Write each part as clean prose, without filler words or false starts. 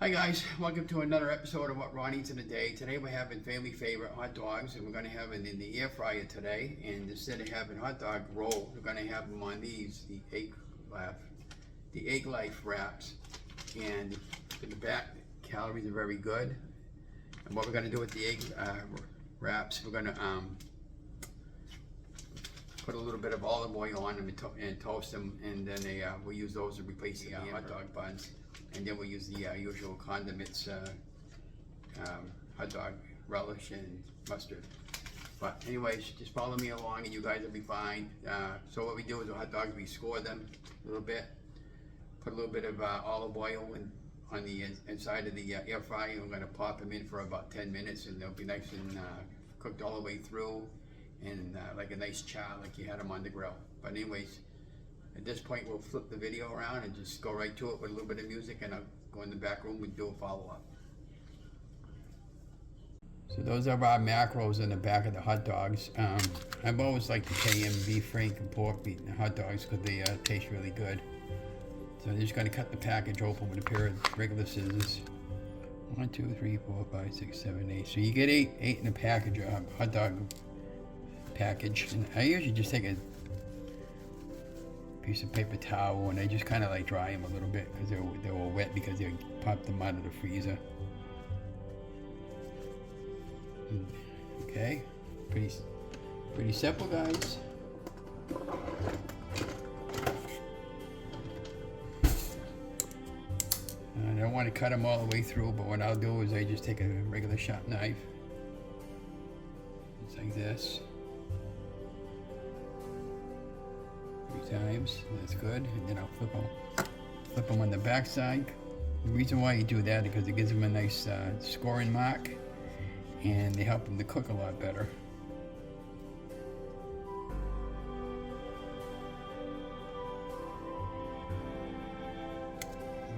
Hi guys, welcome to another episode of What Ron Eats in a Day. Today we're having family favorite hot dogs, and we're going to have them in the air fryer today. And instead of having hot dog roll, we're going to have them on these, the egg life wraps. And in the back, calories are very good. And what we're going to do with the egg wraps, we're going to put a little bit of olive oil on them and toast them, and then we'll use those to replace the hot dog buns. And then we'll use the usual condiments, hot dog relish and mustard. But anyways, just follow me along and you guys will be fine. So what we do is the hot dogs, we score them a little bit, put a little bit of olive oil on the inside of the air fryer, and we're gonna pop them in for about 10 minutes, and they'll be nice and cooked all the way through, and like a nice char, like you had them on the grill. But anyways, at this point, we'll flip the video around and just go right to it with a little bit of music, and I'll go in the back room and do a follow-up. So those are our macros in the back of the hot dogs. I've always liked the KM beef, frank, and pork meat in the hot dogs because they taste really good. So I'm just going to cut the package open with a pair of regular scissors. 1, 2, 3, 4, 5, 6, 7, 8. So you get eight in a package, a hot dog package. And I usually just take a piece of paper towel, and I just kind of like dry them a little bit because they were wet because they popped them out of the freezer. Okay, pretty simple, guys. I don't want to cut them all the way through, but what I'll do is I just take a regular sharp knife. It's like this. Times, that's good, and then I'll flip them on the back side. The reason why you do that is because it gives them a nice scoring mark, and they help them to cook a lot better.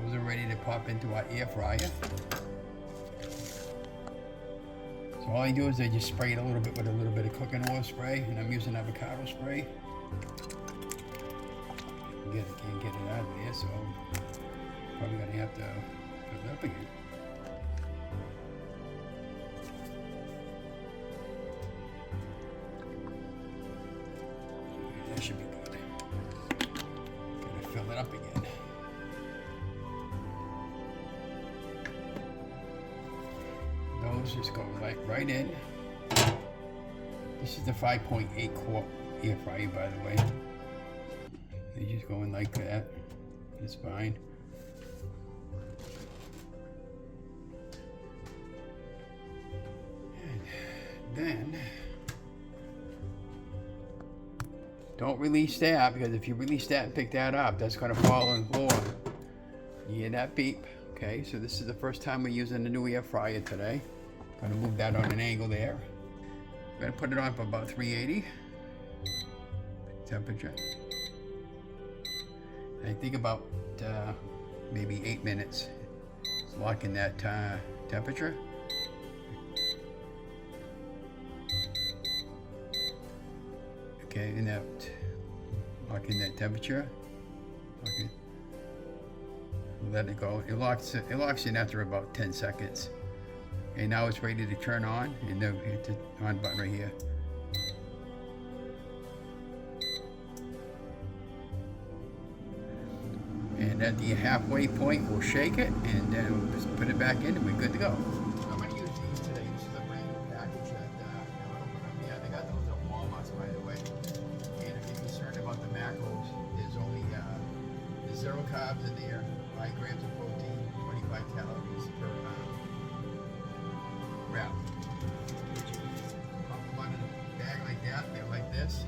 Those are ready to pop into our air fryer. So all I do is I just spray it a little bit with a little bit of cooking oil spray, and I'm using avocado spray. Can't get it out of there, so probably gonna have to put it up again. That should be good. Gotta fill it up again. Those just go right in. This is the 5.8 quart air fryer, by the way. They just go in like that. It's fine. And then don't release that, because if you release that and pick that up, that's going to fall on the floor. You hear that beep? Okay, so this is the first time we're using the new air fryer today. Going to move that on an angle there. I'm going to put it on for about 380 temperature. I think about maybe 8 minutes. It's locking that temperature. Okay, and that locking that temperature. Okay. Let it go. It locks in after about 10 seconds. Okay, now it's ready to turn on, and then hit the on button right here. And at the halfway point, we'll shake it, and then we'll just put it back in, and we're good to go. I'm going to use these today. This is a brand new package that they got those at Walmart, by the way. And if you're concerned about the macros, there's only there's 0 carbs in there, 5 grams of protein, 25 calories per wrap. Pop them out of the bag like that. They're like this.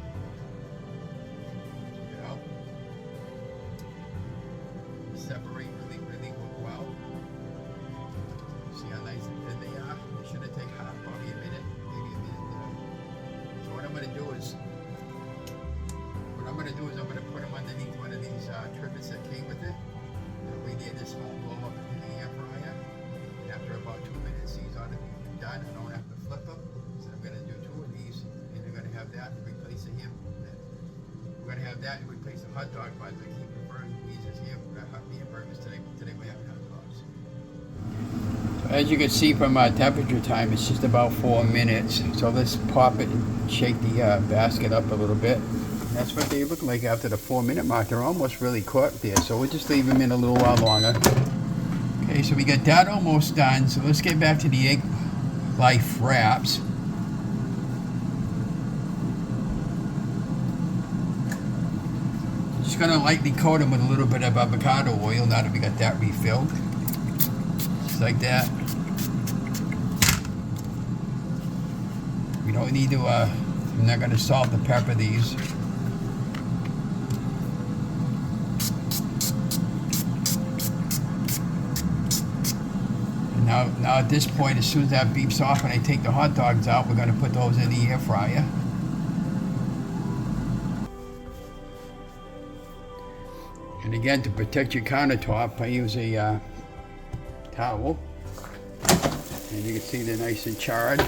Separate really well. See how nice and thin they are? They should have taken probably a minute, maybe a minute. So what I'm going to do is I'm going to put them underneath one of these trivets that came with it. That way this won't blow up in the air fryer. And after about 2 minutes, these ought to be done. I don't have to flip them. So I'm going to do 2 of these, and they're going to have that to replace the ham. We're going to have that to replace the hot dog buns. I keep referring to these as hamburgers today. Today we have hot dogs. as you can see from our temperature time, it's just about 4 minutes. So let's pop it and shake the basket up a little bit. And that's what they look like after the 4-minute mark. They're almost really cooked there. So we'll just leave them in a little while longer. Okay, so we got that almost done. So let's get back to the egg life wraps. Just gonna lightly coat them with a little bit of avocado oil now that we got that refilled. Just like that. We don't need to, I'm not gonna salt and pepper these. And now at this point, as soon as that beep's off and I take the hot dogs out, we're gonna put those in the air fryer. And again, to protect your countertop, I use a towel. And you can see they're nice and charred.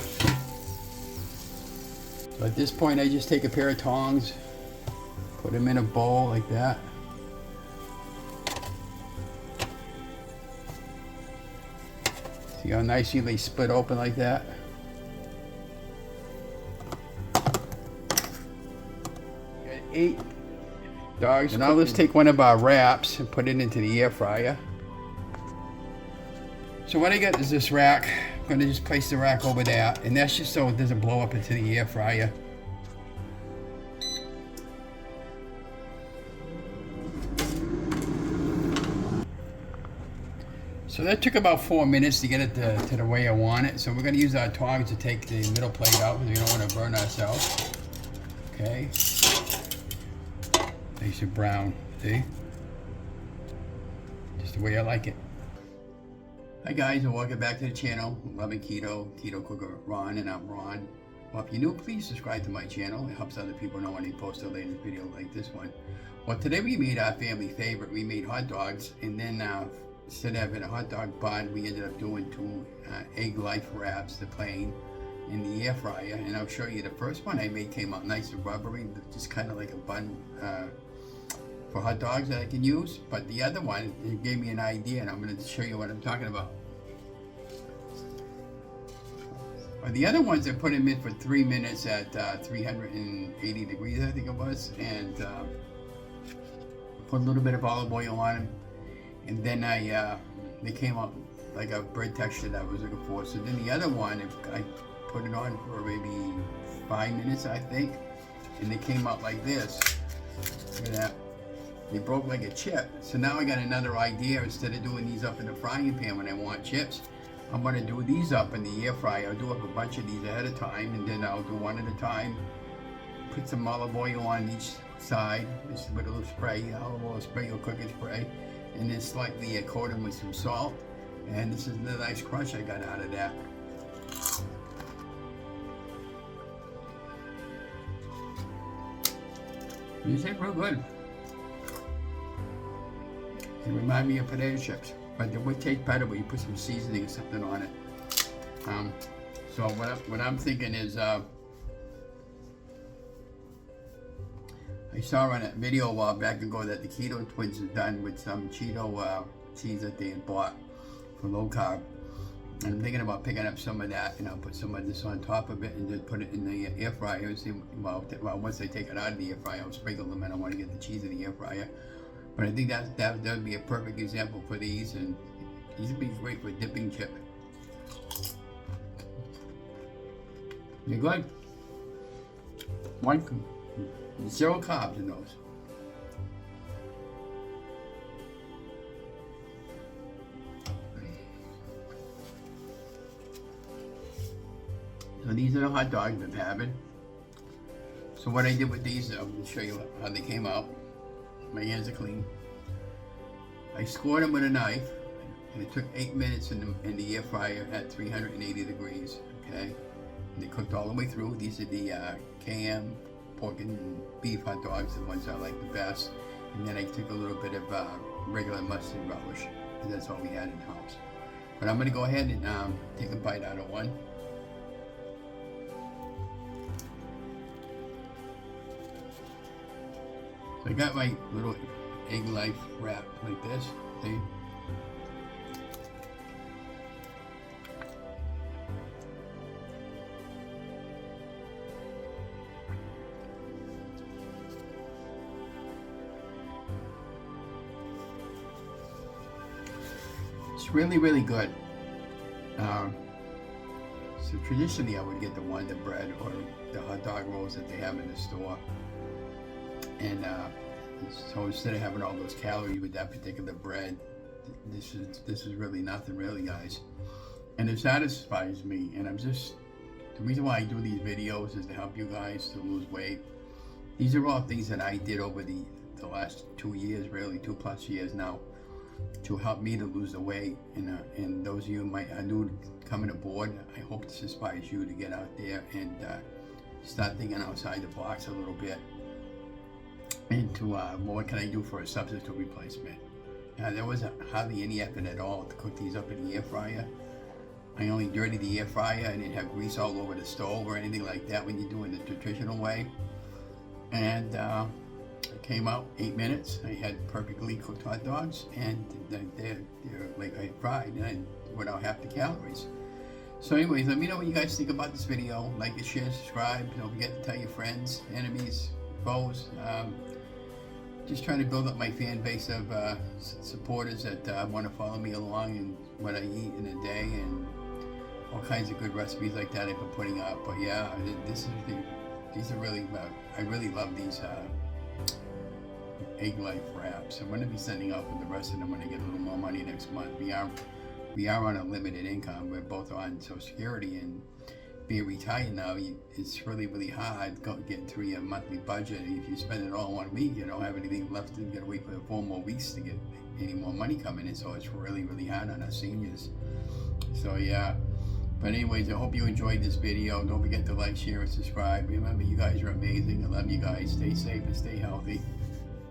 So at this point, I just take a pair of tongs, put them in a bowl like that. See how nicely they split open like that? Got 8 dogs. So now let's take one of our wraps and put it into the air fryer. So what I got is this rack. I'm gonna just place the rack over there, and that's just so it doesn't blow up into the air fryer. So that took about 4 minutes to get it to the way I want it. So we're gonna use our tongs to take the middle plate out because we don't want to burn ourselves. Okay. Nice and brown, see? Just the way I like it. Hi guys, and welcome back to the channel. Loving Keto, Keto Cooker Ron, and I'm Ron. Well, if you're new, please subscribe to my channel. It helps other people know when they post a latest video like this one. Well, today we made our family favorite. We made hot dogs, and then instead of having a hot dog bun, we ended up doing 2 egg life wraps, the plain, in the air fryer. And I'll show you the first one I made came out nice and rubbery, just kind of like a bun for hot dogs that I can use. But the other one, it gave me an idea, and I'm going to show you what I'm talking about. The other ones I put them in for 3 minutes at 380 degrees, I think it was, and put a little bit of olive oil on them, and then they came out like a bread texture that I was looking for. So then the other one, I put it on for maybe 5 minutes, I think, and they came out like this. Look at that. They broke like a chip. So now I got another idea. Instead of doing these up in the frying pan when I want chips, I'm going to do these up in the air fryer. I'll do up a bunch of these ahead of time, and then I'll do one at a time. Put some olive oil on each side, just with a little spray, olive oil spray or cooking spray, and then slightly coat them with some salt. And this is the nice crunch I got out of that. These taste real good. They remind me of potato chips, but they would taste better when you put some seasoning or something on it. So what I'm thinking is, I saw on a video a while back ago that the Keto twins have done with some Cheeto cheese that they had bought for low carb. And I'm thinking about picking up some of that, and I'll put some of this on top of it and just put it in the air fryer. And see, well, once I take it out of the air fryer, I'll sprinkle them, and I want to get the cheese in the air fryer. But I think that would be a perfect example for these, and these would be great for dipping chip. They're good. 0 carbs in those. So these are the hot dogs I'm having. So what I did with these, I'm going to show you how they came out. My hands are clean. I scored them with a knife, and it took 8 minutes in the air fryer at 380 degrees. Okay, and they cooked all the way through. These are the KM pork and beef hot dogs, the ones I like the best. And then I took a little bit of regular mustard relish, because that's all we had in the house. But I'm going to go ahead and take a bite out of one. So I got my little egg life wrap like this, see? It's really, really good. So traditionally I would get the Wonder Bread or the hot dog rolls that they have in the store. And so instead of having all those calories with that particular bread, this is really nothing really, guys. And it satisfies me, and the reason why I do these videos is to help you guys to lose weight. These are all things that I did over the last 2 years, really 2+ years now, to help me to lose the weight. And those of you are new coming aboard, I hope this inspires you to get out there and start thinking outside the box a little bit. And to what can I do for a substitute replacement? There wasn't hardly any effort at all to cook these up in the air fryer. I only dirtied the air fryer. I didn't have grease all over the stove or anything like that when you're doing the traditional way. And it came out 8 minutes. I had perfectly cooked hot dogs, and they're like I fried, and without half the calories. So anyways, let me know what you guys think about this video. Like it, share, subscribe. Don't forget to tell your friends, enemies, foes. Just trying to build up my fan base of supporters that want to follow me along in what I eat in a day, and all kinds of good recipes like that I've been putting out. But yeah, these are really, I really love these egg life wraps. I'm going to be sending out for the rest of them when I get a little more money next month. We are on a limited income. We're both on Social Security, and being retired now, it's really, really hard getting through your monthly budget. If you spend it all in 1 week, you don't have anything left, to get away for 4 more weeks to get any more money coming in. So it's really, really hard on us seniors. So yeah. But anyways, I hope you enjoyed this video. Don't forget to like, share, and subscribe. Remember, you guys are amazing. I love you guys. Stay safe and stay healthy.